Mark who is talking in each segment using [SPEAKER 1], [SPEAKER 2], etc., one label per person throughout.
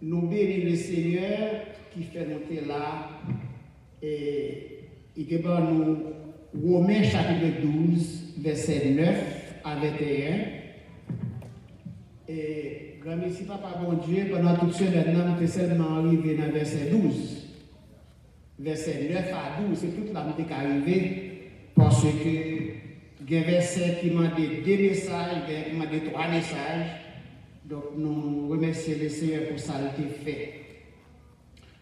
[SPEAKER 1] nous bénissons le Seigneur qui fait monter là et qui nous Romains chapitre 12, verset 9 à 21. Et grand merci Papa bon Dieu, pendant toute semaine, nous sommes seulement arrivés dans verset 12. Verset 9 à 12, c'est toute la nous est arrivé parce que il y a un verset qui m'a dit 2 messages, qui m'a dit 3 messages. Donc nous remercions le Seigneur pour ça qu'il fait.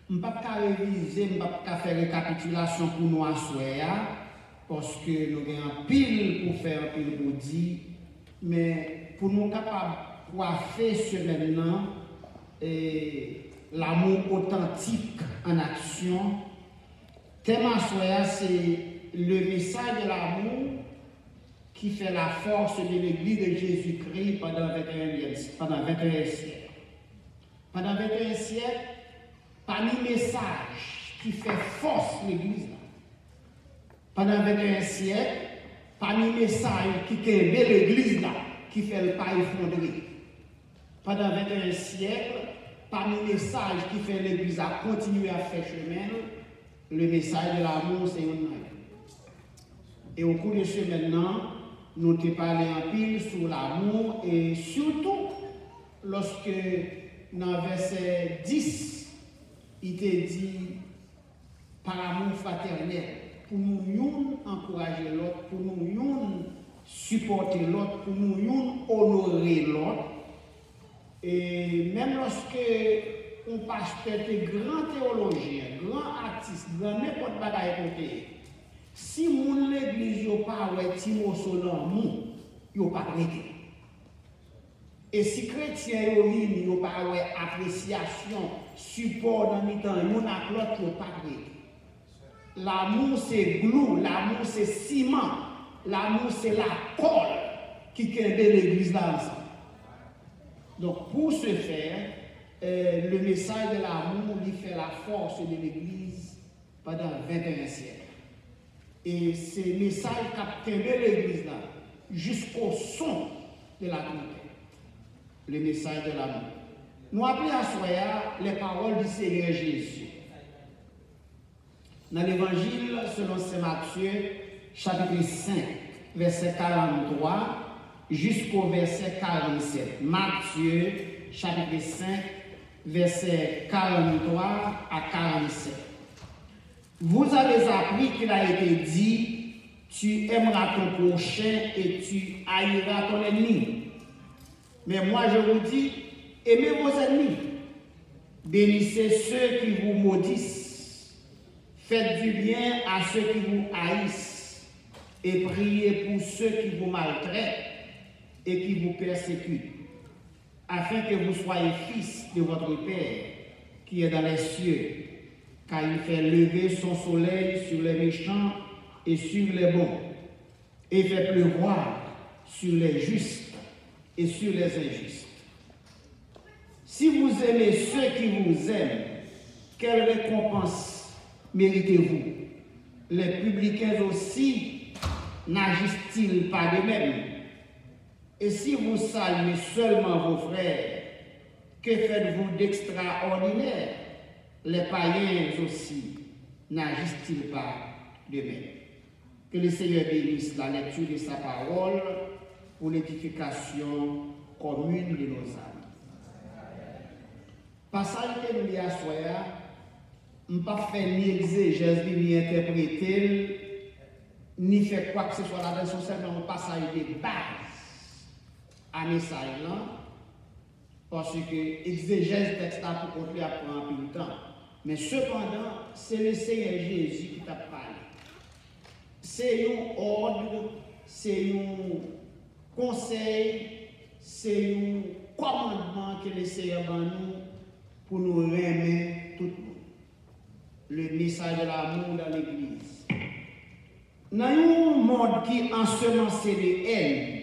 [SPEAKER 1] Je ne peux pas réviser, je ne peux pas faire récapitulation pour nous à soir, parce que nous avons un pile pour faire, un pile pour dire, mais pour nous capables de coiffer ce maintenant, l'amour authentique en action, thème à soir, c'est le message de l'amour qui fait la force de l'Église de Jésus-Christ pendant 21 siècles. Pendant 21 siècles, parmi les messages qui fait force l'Église, pendant 21 siècles, parmi les messages qui créent l'Église là, qui fait le pas effondré. Pendant 21 siècles, parmi les messages qui fait l'Église à continuer à faire chemin, le message de l'amour, c'est un. Et au cours de ce maintenant, nous te parlé en pile sur l'amour et surtout lorsque dans verset 10, il te dit par amour fraternel, pour nous encourager l'autre, pour nous supporter l'autre, pour nous honorer l'autre. Et même lorsque on pasteur, grand théologien, grand artiste, grand n'importe quoi côté, si mon l'église n'a pas Timo Solomon, il n'a pas prêté. Et si chrétien n'a pas appréciation, support dans le temps, il n'a pas prêté. L'amour c'est glou, l'amour c'est ciment, l'amour c'est la colle qui crée l'église là ensemble. Donc pour ce faire, le message de l'amour lui fait la force de l'église pendant 21 siècles. Et ces messages captent l'église là jusqu'au son de la trompette. Le message de l'amour. Nous appelons à soi les paroles du Seigneur Jésus. Dans l'évangile selon Saint Matthieu, chapitre 5, verset 43 jusqu'au verset 47. Matthieu, chapitre 5, verset 43 à 47. Vous avez appris qu'il a été dit, tu aimeras ton prochain et tu haïras ton ennemi. Mais moi je vous dis, aimez vos ennemis, bénissez ceux qui vous maudissent, faites du bien à ceux qui vous haïssent et priez pour ceux qui vous maltraitent et qui vous persécutent, afin que vous soyez fils de votre Père qui est dans les cieux. Car il fait lever son soleil sur les méchants et sur les bons, et fait pleuvoir sur les justes et sur les injustes. Si vous aimez ceux qui vous aiment, quelle récompense méritez-vous? Les publicains aussi n'agissent-ils pas de même? Et si vous saluez seulement vos frères, que faites-vous d'extraordinaire? Les païens aussi n'agissent-ils pas de même? Que le Seigneur bénisse la lecture de sa parole pour l'édification commune de nos âmes. Passage que nous lisons à soir, nous ne pas faire ni exégèse, ni interpréter, ni faire quoi que ce soit là-dedans, c'est seulement un passage de base à message là, parce que exégèse texte là pour continuer à prendre un peu de temps. Mais cependant, c'est le Seigneur Jésus qui t'a parlé. C'est un ordre, c'est un conseil, c'est un commandement que le Seigneur a nous pour nous aimer tout le monde. Le message de l'amour dans l'Église. Dans un monde qui ensemence de haine,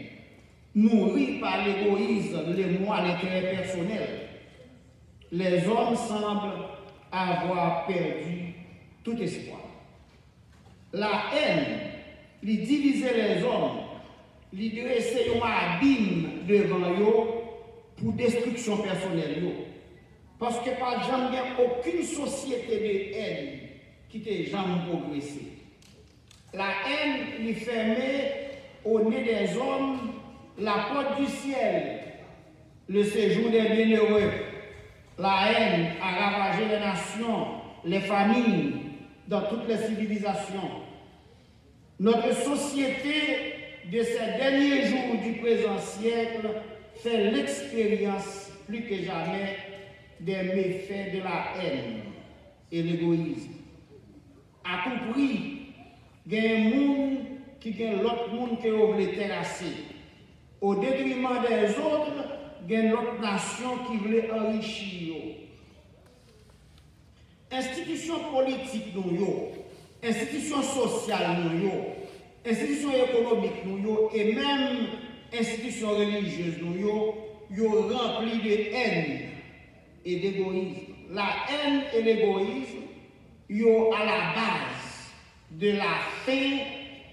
[SPEAKER 1] nourri par l'égoïsme, les moi, l'intérêt personnel, les hommes semblent avoir perdu tout espoir. La haine, lui diviser les hommes, lui dresser un abîme devant eux pour destruction personnelle. Parce que par exemple, il n'y a aucune société de haine qui t'ait jamais progressé. La haine lui fermait au nez des hommes la porte du ciel, le séjour des bienheureux. La haine a ravagé les nations, les familles, dans toutes les civilisations. Notre société de ces derniers jours du présent siècle fait l'expérience plus que jamais des méfaits de la haine et l'égoïsme. À tout prix, il y a un monde qui gagne l'autre monde qui veut terrasser. Au détriment des autres, il y a l'autre nation qui veut enrichir. Institutions politiques, institutions sociales, institutions économiques, et même institutions religieuses, sont remplies de haine et d'égoïsme. La haine et l'égoïsme sont à la base de la fin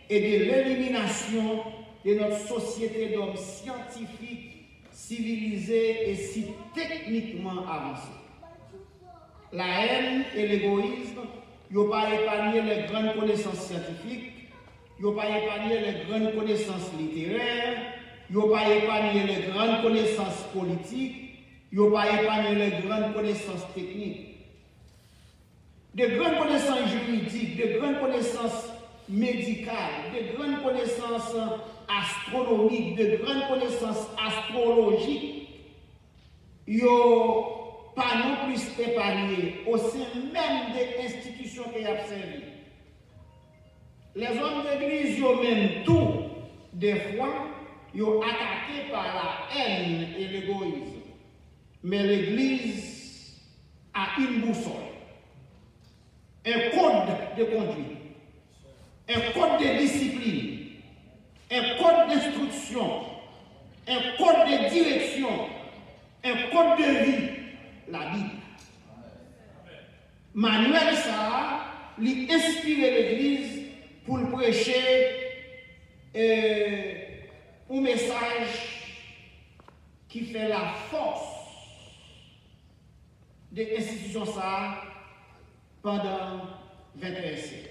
[SPEAKER 1] et de l'élimination de notre société d'hommes scientifiques, civilisés et si techniquement avancés. La haine et l'égoïsme n'ont pas épargné les grandes connaissances scientifiques, n'ont pas épargné les grandes connaissances littéraires, n'ont pas épargné les grandes connaissances politiques, n'ont pas épargné les grandes connaissances techniques. De grandes connaissances juridiques, de grandes connaissances médicales, de grandes connaissances astronomiques, de grandes connaissances astrologiques, n'ont pas non plus épargné au sein même des institutions qui ont servi. Les hommes d'église, ont même tout, des fois, ils ont attaqué par la haine et l'égoïsme. Mais l'église a une boussole, un code de conduite, un code de discipline, un code d'instruction, un code de direction, un code de vie, la Bible. Manuel ça, lui inspirer l'église pour prêcher un message qui fait la force des institutions ça pendant 21 siècles.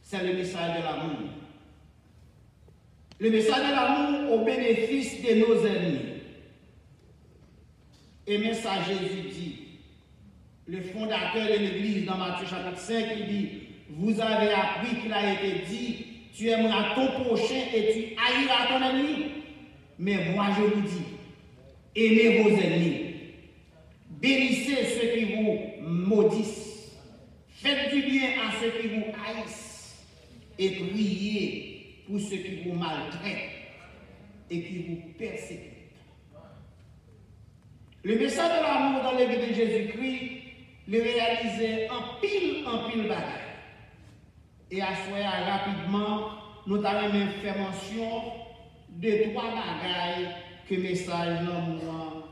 [SPEAKER 1] C'est le message de l'amour. Le message de l'amour au bénéfice de nos ennemis. Et même ça, Jésus dit, le fondateur de l'Église dans Matthieu chapitre 5, il dit, vous avez appris qu'il a été dit, tu aimeras ton prochain et tu haïras ton ennemi. Mais moi je vous dis, aimez vos ennemis. Bénissez ceux qui vous maudissent. Faites du bien à ceux qui vous haïssent. Et priez pour ceux qui vous maltraitent et qui vous persécutent. Le message de l'amour dans l'église de Jésus-Christ, le réaliser en pile bagaille. Et à ce rapidement, nous avons même fait mention de 3 bagailles que le message l'amour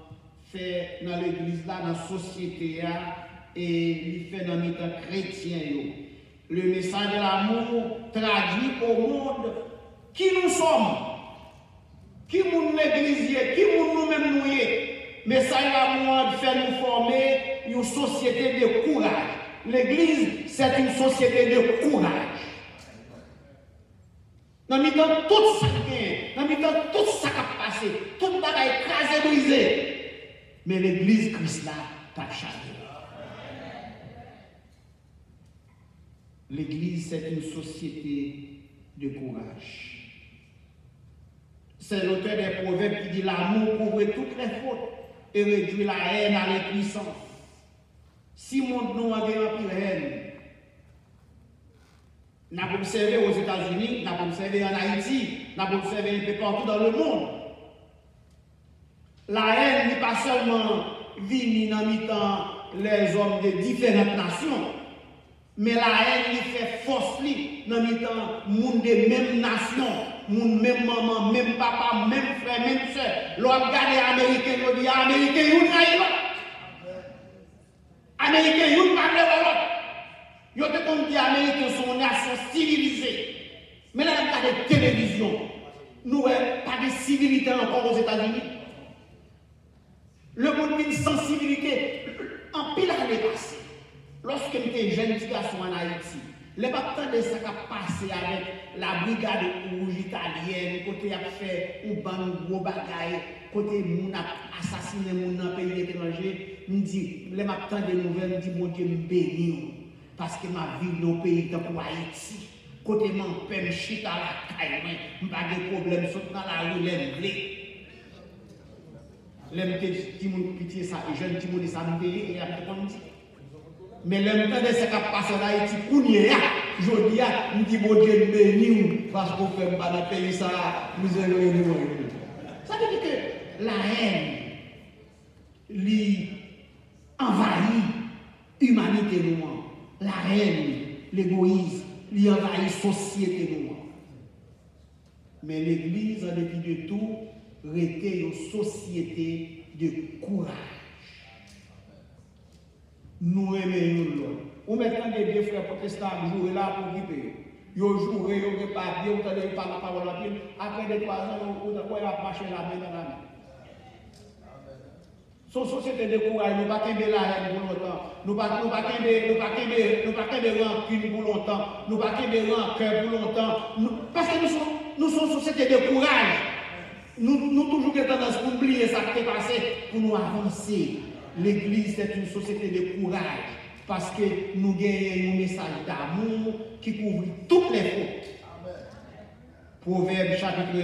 [SPEAKER 1] fait dans l'église, dans la société, et il fait dans les temps chrétiens. Le message de l'amour traduit au monde qui nous sommes, qui nous l'église, qui nous-mêmes nous sommes. Mais ça, l'amour fait nous former une société de courage. L'église, c'est une société de courage. Dans le temps, tout ça qui dans le temps, tout ça qui a passé, tout le monde a écrasé, brisé. Mais l'église Christ là, t'as changé. L'église, c'est une société de courage. C'est l'auteur des Proverbes qui dit l'amour couvre toutes les fautes et réduit la haine à l'impuissance. Si mon nom a bien rempli la haine, n'a pas observé aux États-Unis, n'a pas observé en Haïti, n'a pas observé un peu partout dans le monde. La haine n'est pas seulement venue dans les hommes de différentes nations, mais la haine lui fait force dans les monde de même nation, même maman, même papa, même frère, même soeur. L'autre regarde Américain, il dit Américain, il n'y a pas. Américain, il n'y a pas. Il y a des gens Américains sont une nation civilisée. Mais là, il y a des télévisions. Nous n'avons pas de civilité encore aux États-Unis. Le monde a une sensibilité. En pile l'année passée, lorsque j'étais jeune petit garçon en Haïti, les bâtons de ça qui a passé avec la brigade rouge italienne, côté a fait un ban gros bagaille, côté moun a assassiné moun dans pays étranger, me dit, les bâtons de nouvelles, me dit, mon Dieu, me bénit, parce que ma vie dans le pays comme Haïti, côté mon père, me chita à la caille, je n'ai pas de problème, saute dans la rue, l'aime blé. L'aime petit moun pitié ça, et jeune petit moun ça me paye, et après comme dit. Mais l'aime temps de ce qui a passé en Haïti, kounye ya, jodi ya, me dit, mon Dieu, béni, parce qu'on fait pas dans le pays ça, nous allons. Ça veut dire que la haine, envahit l'humanité nous. La haine, l'égoïsme, envahit la société nous. Mais l'Église, en dépit de tout, était une société de courage. Nous aimons l'autre. On maintenant des deux frères protestants jouer là pour vivre. Ils jouent, ils ne pas bien, ils ne parlent pas la parole. Après 2-3 ans, ils vont marcher la main dans la main. Son société de courage, nous ne pouvons pas tomber la haine pour longtemps. Nous ne pouvons pas tomber rancune pour longtemps. Nous ne pouvons pas tomber rancœur pour longtemps. Parce que nous sommes une société de courage. Nous toujours tendance pour oublier ça qui est passé pour nous avancer. L'Église est une société de courage parce que nous gagnons un message d'amour qui couvre toutes les fautes. Proverbe chapitre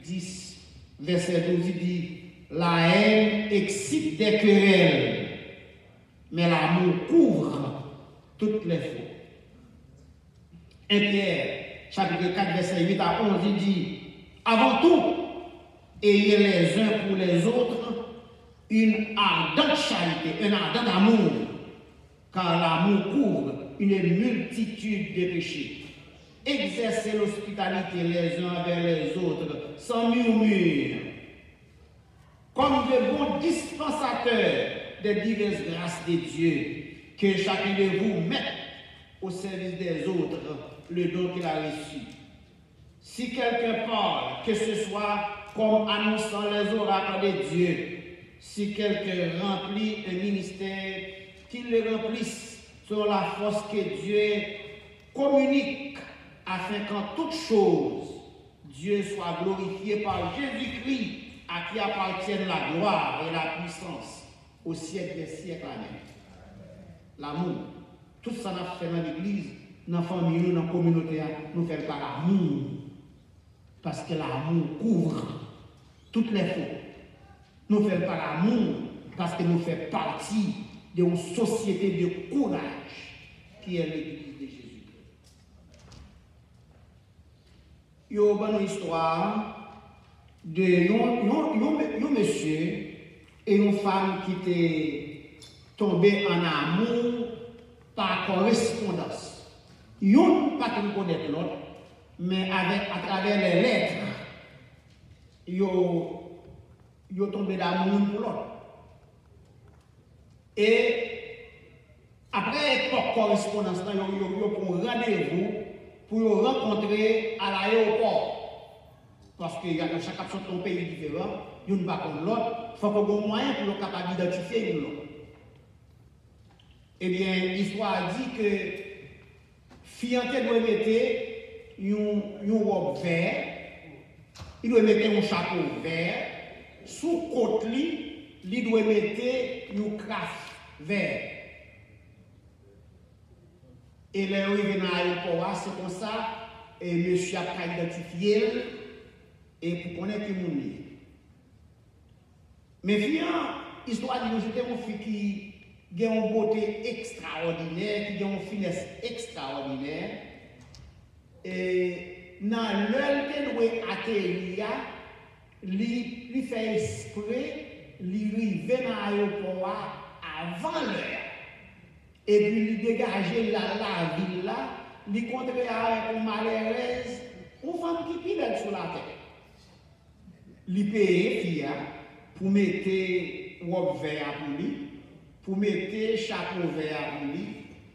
[SPEAKER 1] 10, verset 12, il dit la haine excite des querelles, mais l'amour couvre toutes les fautes. 1 Pierre chapitre 4, verset 8 à 11, il dit avant tout, ayez les uns pour les autres une ardente charité, un ardent amour, car l'amour couvre une multitude de péchés. Exercez l'hospitalité les uns envers les autres, sans murmure, comme de bons dispensateurs des diverses grâces de Dieu, que chacun de vous mette au service des autres le don qu'il a reçu. Si quelqu'un parle, que ce soit comme annonçant les oracles de Dieu, si quelqu'un remplit un ministère, qu'il le remplisse selon la force que Dieu communique, afin qu'en toutes choses, Dieu soit glorifié par Jésus-Christ, à qui appartiennent la gloire et la puissance au siècle des siècles. Amen. L'amour, tout ça nous fait dans l'église, dans la famille, dans la communauté, nous faisons par l'amour. Parce que l'amour couvre toutes les fautes. Nous faisons par l'amour parce que nous faisons partie d'une société de courage qui est l'église de Jésus. Il y a une histoire de un monsieur et une femme qui étaient tombés en amour par correspondance. Ils n'ont pas connaître l'autre, mais à travers les lettres, ils ont tombé d'amour pour l'autre. Et après par correspondance, ils ont un rendez-vous pour rencontrer à l'aéroport. Parce que chaque personne de ton pays différent, il n'y a pas comme l'autre, il faut qu'on ait un moyen pour être capable d'identifier l'autre. Eh bien, l'histoire dit que fiancé doit mettre une robe verte, il doit mettre un chapeau vert, sous côte il doit mettre une craft vert. Et là, il vient à l'aéroport, c'est comme ça, et monsieur a identifié et pour connaître qui monde. Mais finalement, l'histoire dit que c'était une fille qui a une beauté extraordinaire, qui a une finesse extraordinaire. Et dans l'heure qu'elle doit atterrir, il fait exprès, il arrive dans l'aéroport avant l'heure. Et puis il dégage la ville là, il contre avec une malheureuse, une femme qui pile sur la tête. Il paye fille pour mettre robe vert pour lui, pour mettre chapeau vert pour lui,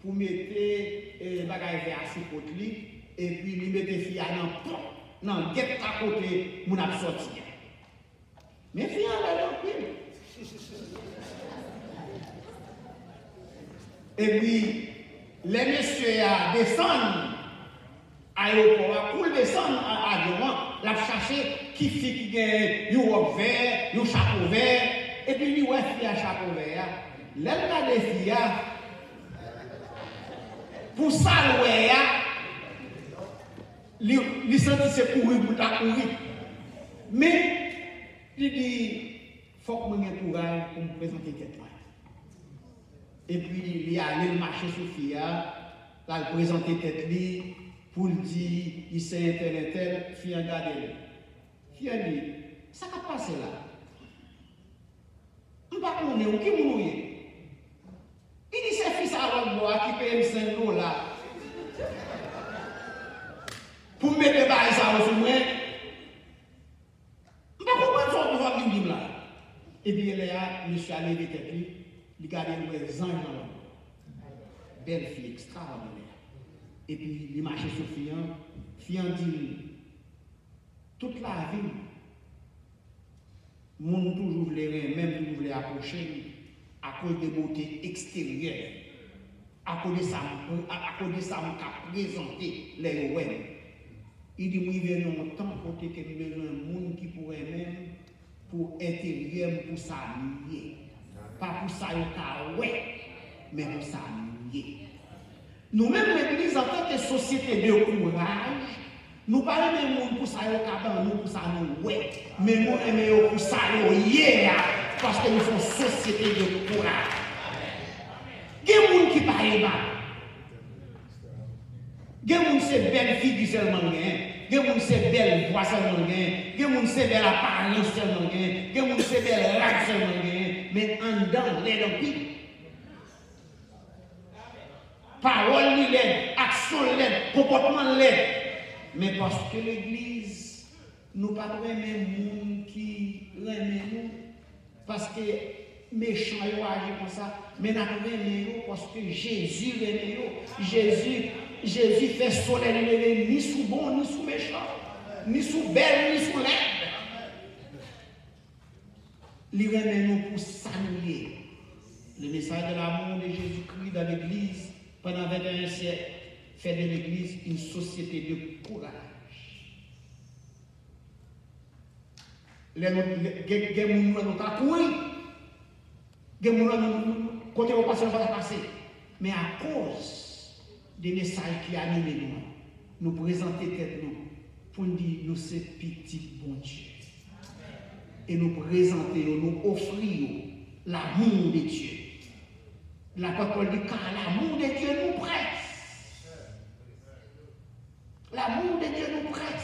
[SPEAKER 1] pour mettre bagage vert pour lui, et puis il met fille dans guette à côté, mon a sorti. Mais fille là, pile. Et puis, les messieurs descendent à l'aéroport, pour descendre à l'avion, la chercher qui fait qui a une robe vert, un chapeau vert, et puis lui, ouais, fille à chapeau vert. L'elle a des filles, pour ça, il sentit c'est courir pour ta courir. Mais, il dit, il faut que je me courage pour me présenter quelqu'un. Et puis, il est allé marcher sur Fia, il a présenté tête lui, pour lui dire, il sait tel, Fia regarde. Fia dit, ça va passer là. Je ne sais pas où on est, qui nous est. Il dit, c'est fils à l'autre bois qui paye 5 $. Pour mettre des bails ça au moi. Je ne sais pas comment on va dire là. Et puis, il a, monsieur a levé tête lui. Il garde les anges dans l'homme. Belle fille extraordinaire. Et puis, il marchait sur Fian. Fian dit, toute la vie, mon toujours voulait même toujours voulait approcher à cause de beauté extérieure. À cause de ça, on a présenté les web. Il dit, oui, il y a longtemps pour que besoin de monde qui pourrait même, pour intérieur, pour s'habiller. Pas pour ça, mais pour ça, nous-mêmes, l'Église, en tant que société de courage, nous parlons de monde pour ça, nous pour ça, mais nous aimons pour ça, parce que nous sommes société de courage. Il y a des gens qui parlent mal. Il y a des gens qui sont belles filles seulement. Il y a des gens qui sont belles voix seulement. Il y a des gens qui sont belles apparences seulement. Il y a des gens qui sont belles races seulement. Mais en dedans, les deux parole l'aide, action l'aide, comportement l'aide. Mais parce que l'Église, nous ne parlons pas de gens qui aiment nous, parce que méchants agissent comme ça, mais nous aimons parce que Jésus aime nous. Jésus fait soleil ni sous bon, ni sous méchant, ni sous belle, ni sous laide. Il aime nous pour saluer le message de l'amour de Jésus-Christ dans l'Église pendant 21 siècles fait de l'Église une société de courage. Les gens qui ont côté au passé, on va passer. Mais à cause des messages qui animent nous présenter tête nous, pour nous dire nous c'est petit bon Dieu. Et nous présenter, nous offrir l'amour de Dieu. La parole dit car l'amour de Dieu nous presse. L'amour de Dieu nous presse.